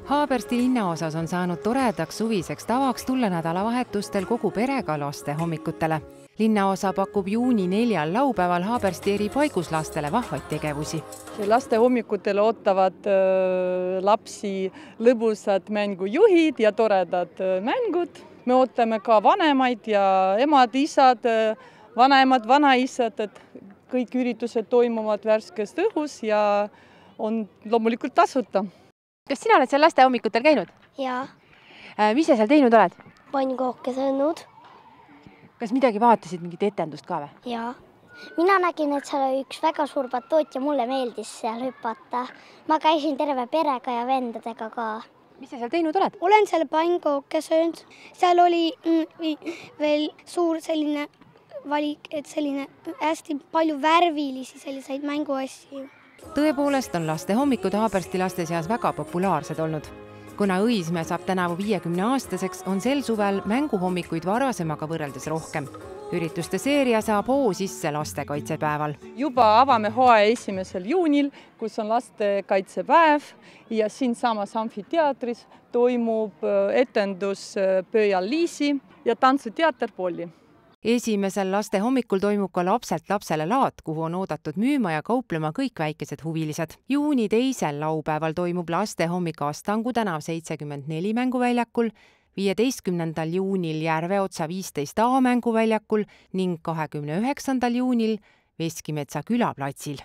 Haabersti linnaosas on saanud toredaks suviseks tavaks tulla nädalavahetustel kogu perega laste hommikutele. Linnaosa pakub juuni 4. laupäeval Haabersti eri paigus lastele vahvaid tegevusi. Laste hommikutel ootavad lapsi lõbusad mängujuhid ja toredad mängud. Me ootame ka vanemaid ja emad, isad, vanaemad, vanaisad, et kõik üritused toimuvad värskes õhus ja on loomulikult tasuta. Kas sina oled seal laste hommikutel käinud? Jaa. Mis sa seal teinud oled? Pannkooke söönud. Kas midagi vaatasid, mingit etendust ka või? Jaa. Mina nägin, et seal oli üks väga suur batoot ja mulle meeldis seal hüpata. Ma käisin terve perega ja vendadega ka. Mis sa seal teinud oled? Olen seal pannkooke söönud. Seal oli veel suur selline valik, et selline hästi palju värvilisi selliseid mänguasju. Tõepoolest on laste hommikud Haabersti laste seas väga populaarsed olnud. Kuna Õismäe saab tänavu 50-aastaseks, on sel suvel mänguhommikuid varasemaga võrreldes rohkem. Ürituste seeria saab hoo sisse lastekaitsepäeval. Juba avame hooaja 1. juunil, kus on lastekaitsepäev ja siinsamas amfiteatris toimub etendus Pööjal Liisi ja tantsuteater Polli. Esimesel laste hommikul toimub ka lapselt lapsele laat, kuhu on oodatud müüma ja kauplema kõik väikesed huvilised. Juuni 2. laupäeval toimub laste hommik Astangu tänav 74 mänguväljakul, 15. juunil Järveotsa 15a mänguväljakul ning 29. juunil Veskimetsa külaplatsil.